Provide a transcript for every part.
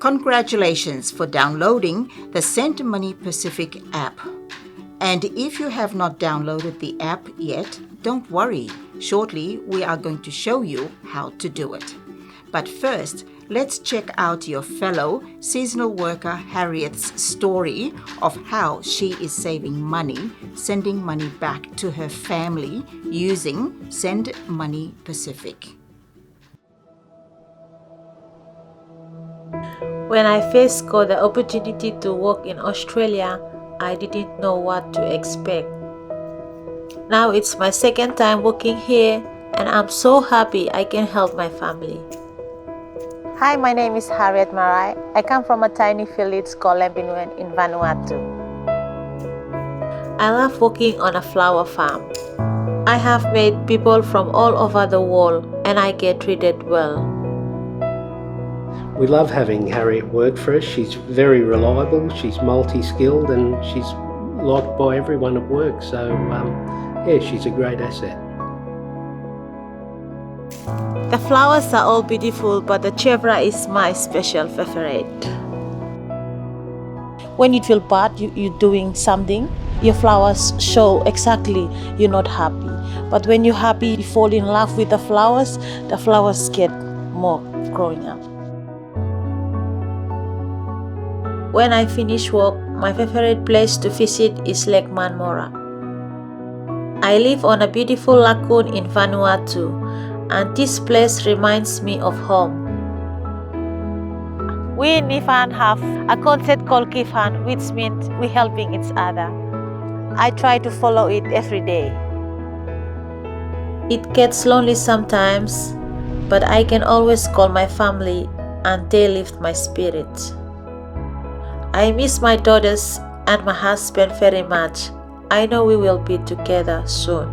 Congratulations for downloading the SendMoneyPacific app. And if you have not downloaded the app yet, don't worry. Shortly, we are going to show you how to do it. But first, let's check out your fellow seasonal worker Harriet's story of how she is saving money, sending money back to her family using SendMoneyPacific. When I first got the opportunity to work in Australia, I didn't know what to expect. Now it's my second time working here and I'm so happy I can help my family. Hi, my name is Harriet Marai. I come from a tiny village called Lembinuen in Vanuatu. I love working on a flower farm. I have met people from all over the world and I get treated well. We love having Harriet work for us. She's very reliable, she's multi-skilled and she's liked by everyone at work. So she's a great asset. The flowers are all beautiful, but the chevra is my special favorite. When you feel bad, you're doing something, your flowers show exactly you're not happy. But when you're happy, you fall in love with the flowers get more growing up. When I finish work, my favorite place to visit is Lake Manmora. I live on a beautiful lagoon in Vanuatu, and this place reminds me of home. We in Nifan have a concept called Kifan, which means we're helping each other. I try to follow it every day. It gets lonely sometimes, but I can always call my family and they lift my spirits. I miss my daughters and my husband very much. I know we will be together soon.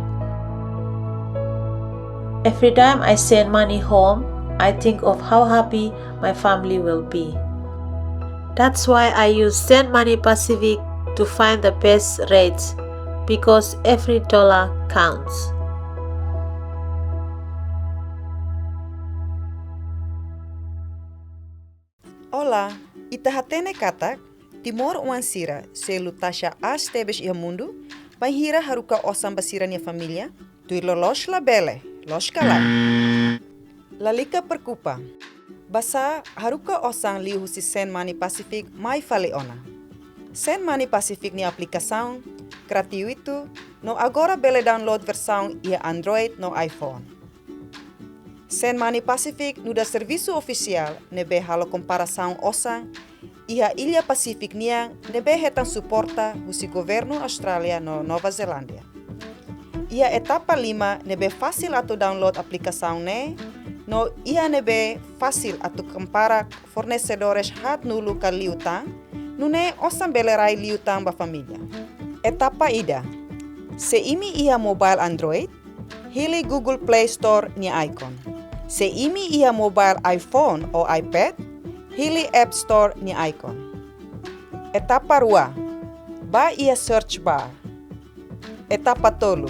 Every time I send money home, I think of how happy my family will be. That's why I use SendMoneyPacific to find the best rates, because every dollar counts. Olá, Ita-nia katak, Timor-Leste, se lutasha as tebes ia mundo, banhira Haruka osan basira nia família, tu lolos la bele, los kalai. Lalika perkupa, basa Haruka osan li husi SendMoneyPacific mai fale ona. SendMoneyPacific ni aplicação gratuito, no agora bele download versão ia Android no iPhone. SendMoneyPacific no da servisu oficial nebe halo komparação osan ia ilha Pasifiku nia nebe hetan suporta husi Governu Australia no Nova Zelândia. Ia etapa 5 nebe fácil atu download aplicação ne, no ia nebe fácil atu kompara fornecedores hat nulu ka liutang, nune osan belerai liutang ba família. Etapa ida, se imi ia mobile Android, hili Google Play Store nia icon. Se imi ia mobile iPhone o iPad, hili App Store ni icon. Etapa 2, ba ia search bar. Etapa 3,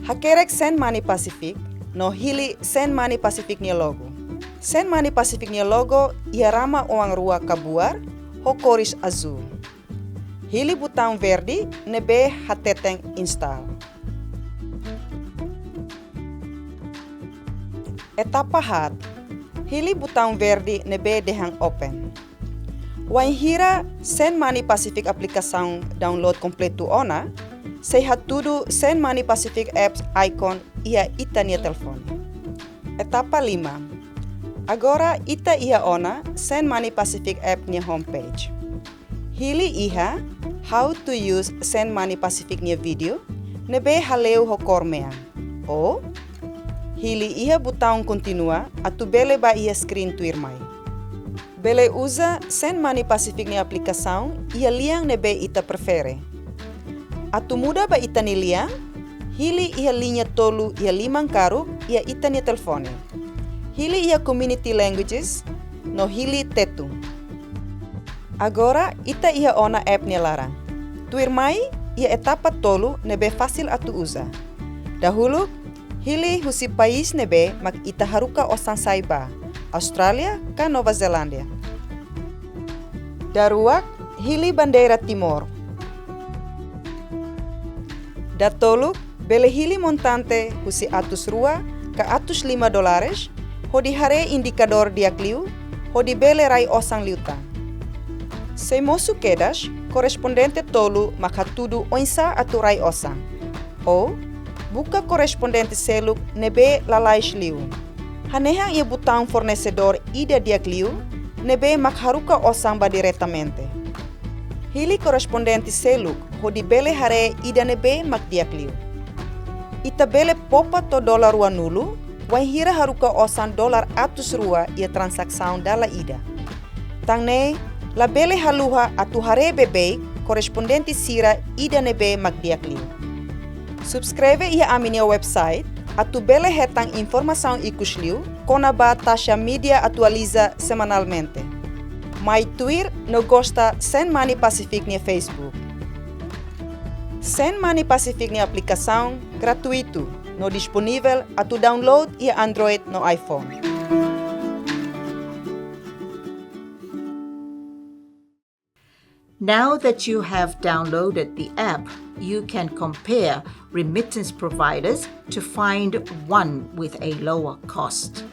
hakerek SendMoneyPacific, no hili SendMoneyPacific ni logo. SendMoneyPacific ni logo ia rama oang rua kabuar, ho koris azul. Hili butang verde nebe hateteng install. Etapa hat, hili butang verde nebe dehang open. Wan hira SendMoneyPacific aplicação download completo ona, se hatudu SendMoneyPacific apps icon ia Ita-nia telefone. Etapa 5, agora ita ia ona SendMoneyPacific app nia homepage. Hili iha how to use SendMoneyPacific nia video, nebe haleu ho kormeang. O hili ia botão continua, atu bele ba ia screen tuir mai. Bele usa SendMoneyPacific ni aplicação ia liang nebe ita prefere. Atu muda ba ita ni liang, hili ia linha tolu ia limang karu ia Ita-nia telefone. Hili ia community languages, no hili Tetum. Agora ita ia ona app ni larang. Tuir mai ia etapa tolu nebe fácil atu usa. Dahulu hili husi país nebe mak ita Haruka osan saiba, Austrália ka Nova Zelândia. Daruak, hili bandera Timor. Datoluk, bele hili montante husi atus rua ke atus $5, hodi hare indikador diakliu, hodi bele rai osang liuta. Se mosu kedas, korespondente tolu makatudu oinsa atu rai osang. O, buka korespondente seluk nebe lalais liu. Haneha ia butang fornecedor ida diakliu, nebe mak Haruka osang ba diretamente. Hili korespondente seluk, hodi bele hare ida nebe mak diakliu. Ita bele poupa to $1 nulu, wan hira Haruka osan $100 ia transaksão dala ida. Tangne, la bele haluha atu hare bebe, korespondente sira ida nebe mak diakliu. Subscreve ia aminia website, atu bele hetang informação ikusliu, konaba taxa mídia atualiza semanalmente. Mai Twitter no gosta SendMoneyPacific nia Facebook. SendMoneyPacific nia aplicação gratuito, no disponível atu download ia Android no iPhone. Now that you have downloaded the app, you can compare remittance providers to find one with a lower cost.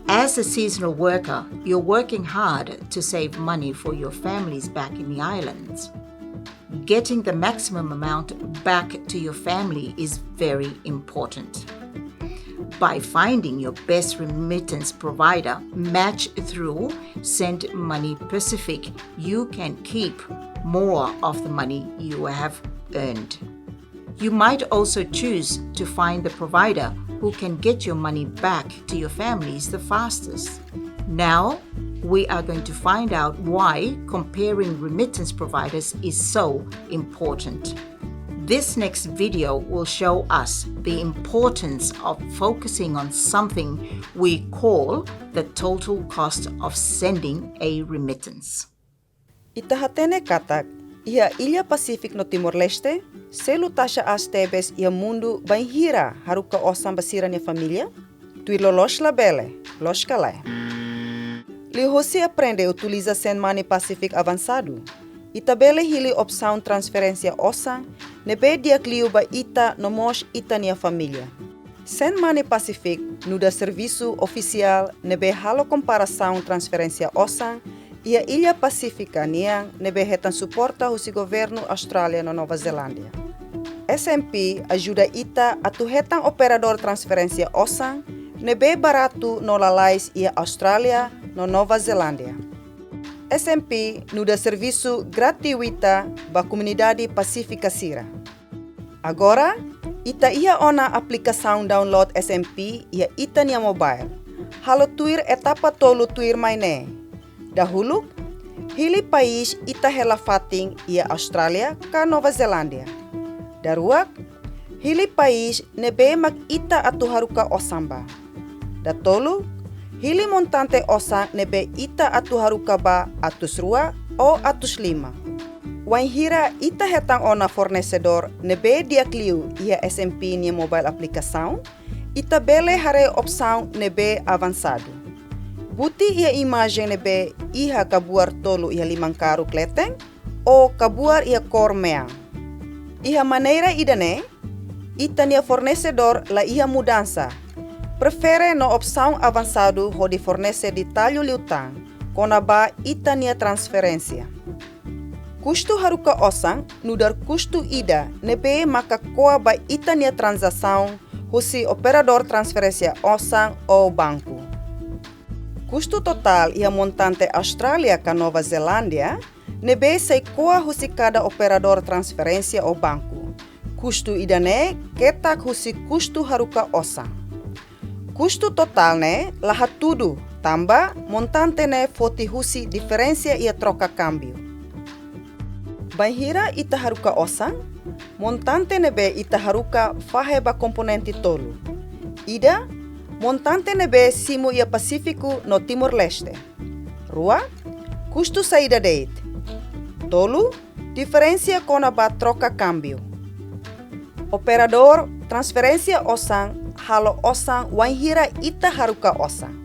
As a seasonal worker, you're working hard to save money for your families back in the islands. Getting the maximum amount back to your family is very important. By finding your best remittance provider matched through SendMoneyPacific, you can keep more of the money you have earned. You might also choose to find the provider who can get your money back to your families the fastest. Now, we are going to find out why comparing remittance providers is so important. This next video will show us the importance of focusing on something we call the total cost of sending a remittance. Itahatene katak, ia ilha Pasifiku no Timor-Leste, selu taxa as tebes ia mundo bem hira Haruka osan basira nia família, tui lolos la bele, los kalai. Li husi aprende utiliza SendMoneyPacific avançado. Itabele hili opsaun transferência osan, nebe diakliu ba ita nomos Ita-nia família. SendMoneyPacific no da servisu oficial nebe halo komparação transferência osan, ia ilha Pasifika niang nebe hetan suporta husi Governu Australia no Nova Zelândia. SMP ajuda ita atu hetan operador transferência osan, nebe baratu no lalais ia Austrália no Nova Zelândia. SMP no da servisu gratuita ba comunidade Pasifika sira. Agora, ita ia ona aplicação download SMP ia Ita-nia mobile. Halo tuir etapa tolu tuir maine. Dahulu, hili país ita hela fating ia Austrália ka Nova Zelândia. Daruak, hili país nebe mak ita atu Haruka osamba. Datolu, hili montante osan nebe ita atu Haruka ba atus rua o atus lima. Wan hira ita hetang ona fornecedor nebe diakliu ia SMP nia mobile aplicação, ita bele hare opsaun nebe avançado. Buti ia imagem nebe iha kabuar tolu ia limangkaru kleteng o kabuar ia kor meang. Iha maneira idane, Ita-nia fornecedor la iha mudança. Prefere no opsaun avançado hodi fornece di talho liutang, konaba Ita-nia transferência. Custo Haruka osan nudar custo ida nebe maka koa ba Ita-nia transação husi operador transferência osan o banco. Custo total ia montante Austrália ka Nova Zelândia nebe sei koa husi cada operador transferência o banco. Custo idane ketak husi custo Haruka osan. Custo total ne lahat tudo tamba montante ne foti husi diferença ia troca câmbio. Banhira ita Haruka osan, montante nebe ita Haruka fahe ba komponente tolu. Ida, montante nebe simu ia Pasifiku no Timor-Leste. Rua, custo saída date. Tolu, diferença kona ba troca câmbio. Operador, transferência osan, halo osan wanhira ita Haruka osan.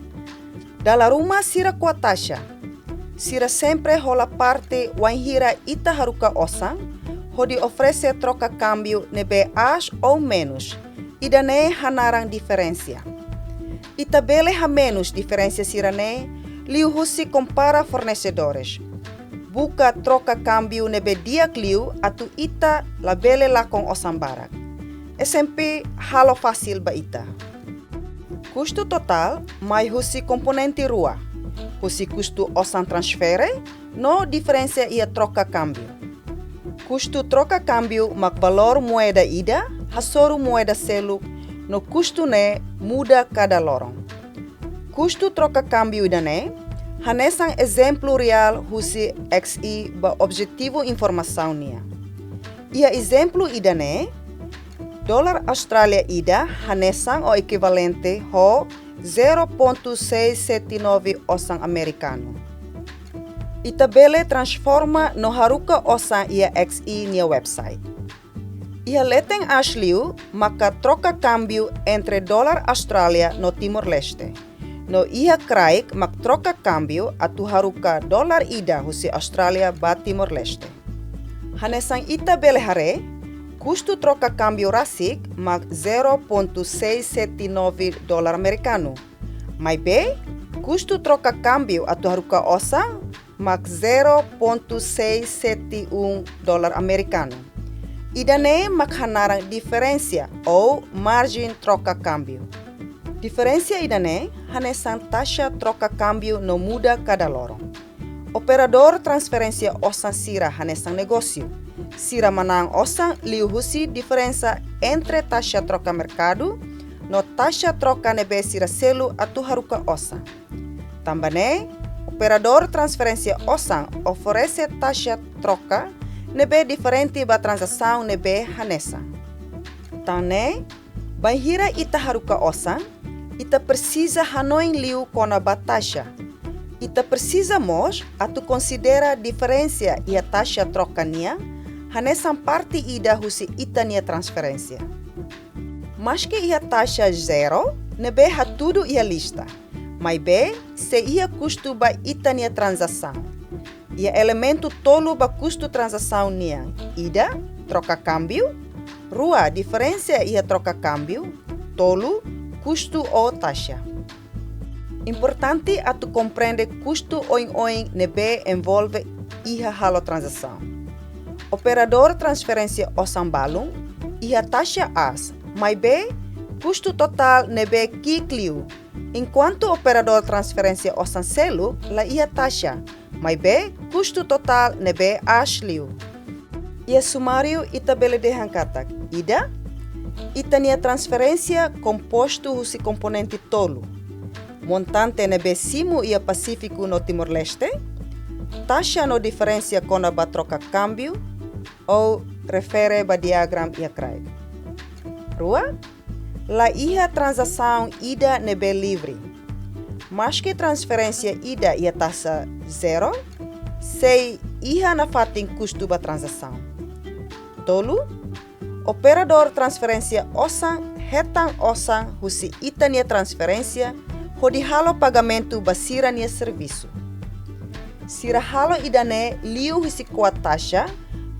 Dala rumah sira kua taxa. sira sempre rola parte wainhira ita Haruka osan, hodi oferece troca câmbio nebe as ou menos, Ita-nia hanarang diferensia. Ita bele ha menos diferensia sirane, liu husi kompara fornecedores. Buka troca câmbio nebe diak liu atu ita la bele la com osan barak. SMP halo fácil ba ita. Custo total mai husi komponente rua. Husi custo osan transfere, no diferença ia troca câmbio. Custo troca câmbio mak valor moeda ida, hasoru moeda selu, no custo ne muda cada lorong. Custo troca câmbio Ita-nia, hanesang exemplo real husi XI ba objetivo informação nia. Ia exemplo Ita-nia, dolar Austrália ida hanesang o equivalente ho 0.679 osan americano. Ita bele transforma no Haruka osan ia XI nia website. Ia leteng asliu maka troca câmbio entre dolar Austrália no Timor-Leste. No ia kraik mak troca câmbio atu Haruka dolar ida husi Austrália ba Timor-Leste. Hanesang ita bele hare, custo troca câmbio rasik mak 0.679 dolar americano. Mai be, custo troca câmbio atu Haruka osan mak 0.671 dolar americano. Ita-nia mak hanarang diferensia ou margem troca câmbio. Diferensia Ita-nia hanesang taxa troca câmbio no muda cada lorong. Operador transferência osan sira hanesang negócio. Sira manang osan liu husi diferença entre taxa troca mercado no taxa troca nebe sira selu atu Haruka osan. Tambane, operador transferência osan oferece taxa troca nebe diferente ba transação nebe hanesa. Tane, baihira ita Haruka osan, ita precisa hanoin liu kona ba taxa. Ita precisa mos atu considera diferença e a taxa troca nia, hanesan parte ida husi Ita-nia transferência. Mas que ia taxa zero, nebe ha tudo ia lista. Mas be, se ia custo ba Ita-nia transação. Ia elemento tolo ba custo transação nia. Ida, troca câmbio. Rua, diferença ia troca câmbio. Tolo, custo ou taxa. Importante atu compreende custo oin nebe envolve ia halo transação. Operador transferência osan balun, ia taxa as, mas be, custo total nebe kikliu. Enquanto operador transferência osan selu, la ia taxa, mas be, custo total nebe asliu. Ia sumário ita bele dehankatak. Ida, Ita-nia transferência composto husi componente tolo. Montante nebe simu ia Pasifiku no Timor-Leste, taxa no diferença kona ba troca câmbio, ou refere ba diagram ia kraik. Rua, la ia transação ida nebe livre. Mas que transferência ida ia taxa zero, se ia na fatin custo ba transação. Tolu, operador transferência osan hetang osan husi Ita-nia transferência hodi halo pagamento ba sira nia servisu. Sira halo Ita-nia liu husi kuat taxa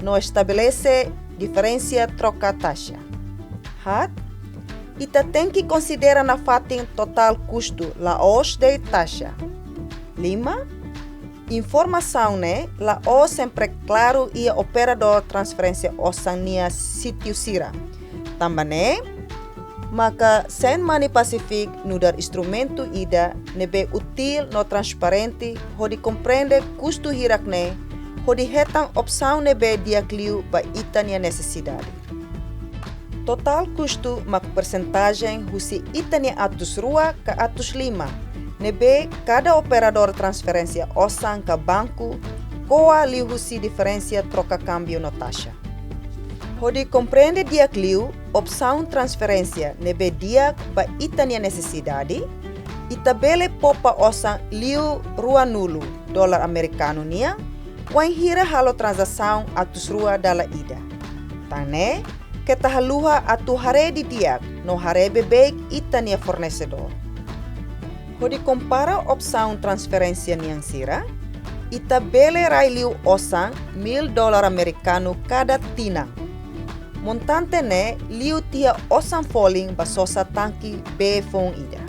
no estabelece diferença troca taxa. Hat, ita tem que considerar na fatin total custo la os de taxa. 5. Informação ne la o sempre claro ia operador transferência osan nia sítio sira. Tambane, maka SendMoneyPacific no dar instrumento ida nebe útil no transparente hodi compreende custo hirakne hodi hetang opsaun nebe diakliu ba Ita-nia necessidade. Total custo mak percentagem husi Ita-nia atus rua ka atus 5 nebe cada operador transferência osan ka banco koa liu husi diferença troca câmbio no taxa. Hodi compreende diakliu opsaun transferência nebe diak ba Ita-nia necessidade, ita bele poupa osan liu rua nulu dolar americano nia, wan hira halo transação atus rua dala ida. Tane, que tahaluha atu hare di diak no hare bebek Ita-nia fornecedor. Hodi kompara opsaun transferência niang sira, Itabele railiu osan $1,000 americano cada tina. Montante ne liu tia osan falling basosa tanki be foun ida.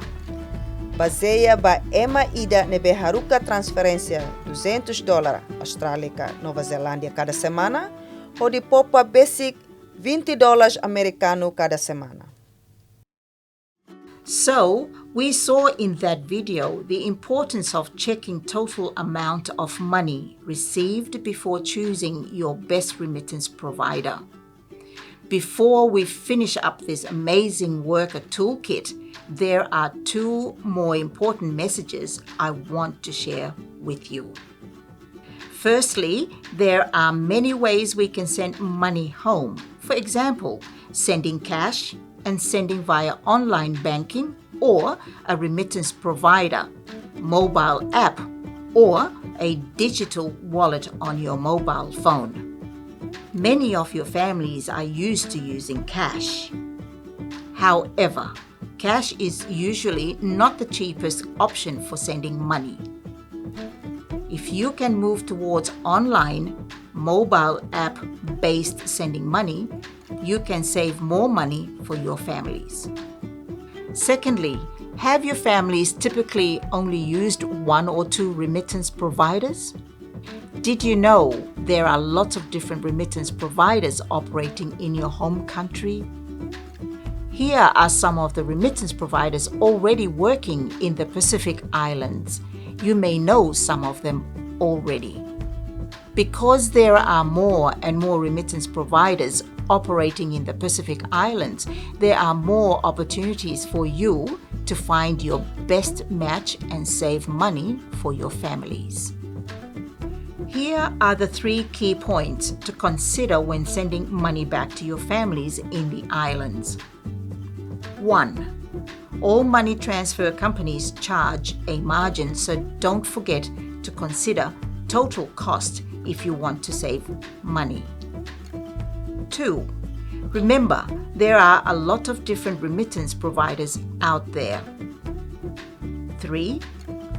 Baseia ba ema ida nebe Haruka transferência $200 Austrália Nova Zelândia cada semana ou de poupa basic $20 americano cada semana. So, we saw in that video the importance of checking total amount of money received before choosing your best remittance provider. Before we finish up this amazing worker toolkit, there are 2 more important messages I want to share with you. Firstly, there are many ways we can send money home. For example, sending cash and sending via online banking or a remittance provider, mobile app, or a digital wallet on your mobile phone. Many of your families are used to using cash. However, cash is usually not the cheapest option for sending money. If you can move towards online, mobile app-based sending money, you can save more money for your families. Secondly, have your families typically only used 1 or 2 remittance providers? Did you know there are lots of different remittance providers operating in your home country? Here are some of the remittance providers already working in the Pacific Islands. You may know some of them already. Because there are more and more remittance providers operating in the Pacific Islands, there are more opportunities for you to find your best match and save money for your families. Here are the 3 key points to consider when sending money back to your families in the islands. 1. All money transfer companies charge a margin, so don't forget to consider total cost if you want to save money. 2. Remember, there are a lot of different remittance providers out there. 3.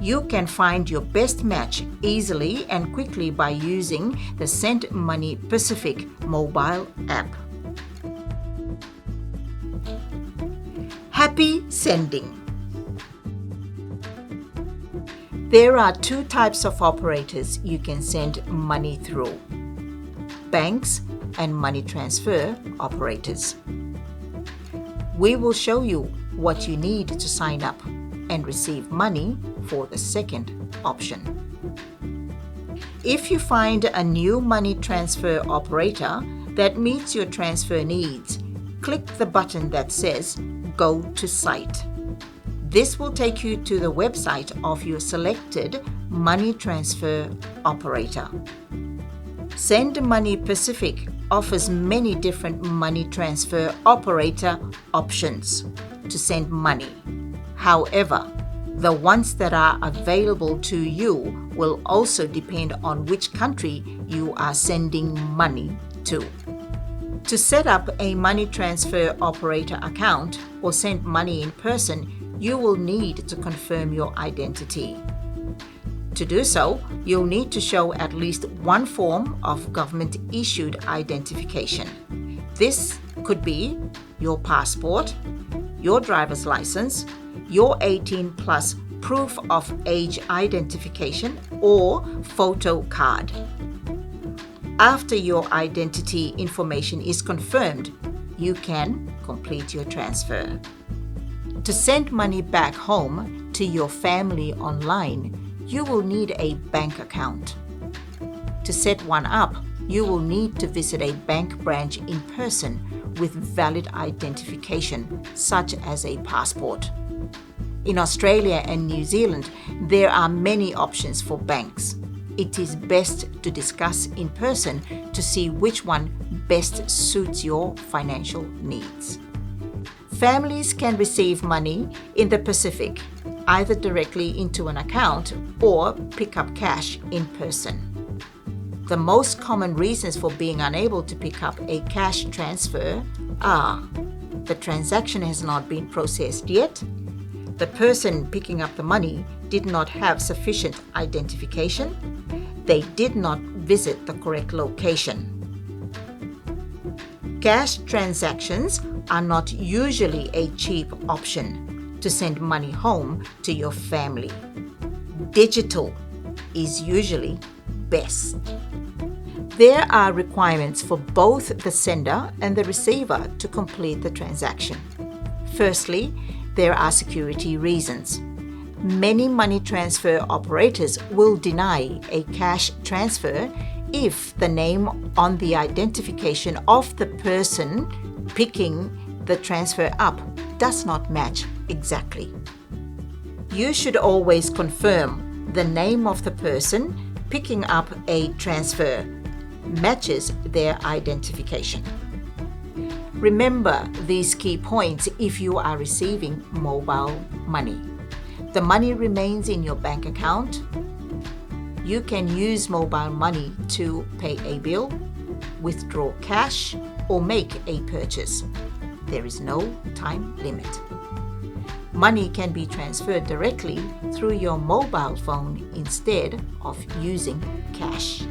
You can find your best match easily and quickly by using the SendMoneyPacific mobile app. Happy sending. There are 2 types of operators you can send money through: banks and money transfer operators. We will show you what you need to sign up and receive money for the second option. If you find a new money transfer operator that meets your transfer needs, click the button that says Go to Site. This will take you to the website of your selected money transfer operator. SendMoneyPacific offers many different money transfer operator options to send money. However, the ones that are available to you will also depend on which country you are sending money to. To set up a money transfer operator account or send money in person, you will need to confirm your identity. To do so, you'll need to show at least 1 form of government-issued identification. This could be your passport, your driver's license, your 18+ proof of age identification, or photo card. After your identity information is confirmed, you can complete your transfer. To send money back home to your family online, you will need a bank account. To set one up, you will need to visit a bank branch in person with valid identification, such as a passport. In Australia and New Zealand, there are many options for banks. It is best to discuss in person to see which one best suits your financial needs. Families can receive money in the Pacific, either directly into an account or pick up cash in person. The most common reasons for being unable to pick up a cash transfer are: the transaction has not been processed yet, the person picking up the money did not have sufficient identification, they did not visit the correct location. Cash transactions are not usually a cheap option to send money home to your family. Digital is usually best. There are requirements for both the sender and the receiver to complete the transaction. Firstly, there are security reasons. Many money transfer operators will deny a cash transfer if the name on the identification of the person picking the transfer up does not match exactly. You should always confirm the name of the person picking up a transfer matches their identification. Remember these key points if you are receiving mobile money. The money remains in your bank account. You can use mobile money to pay a bill, withdraw cash, or make a purchase. There is no time limit. Money can be transferred directly through your mobile phone instead of using cash.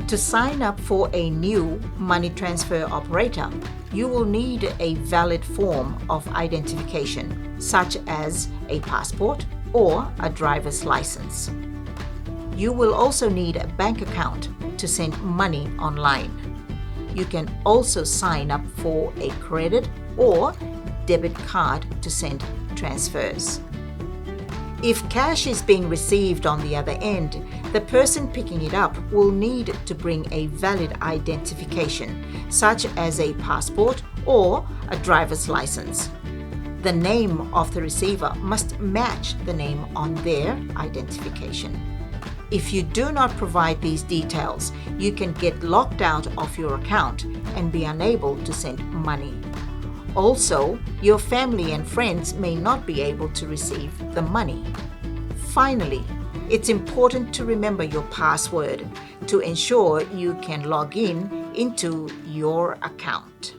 To sign up for a new money transfer operator, you will need a valid form of identification, such as a passport or a driver's license. You will also need a bank account to send money online. You can also sign up for a credit or debit card to send transfers. If cash is being received on the other end, the person picking it up will need to bring a valid identification, such as a passport or a driver's license. The name of the receiver must match the name on their identification. If you do not provide these details, you can get locked out of your account and be unable to send money. Also, your family and friends may not be able to receive the money. Finally, it's important to remember your password to ensure you can log in into your account.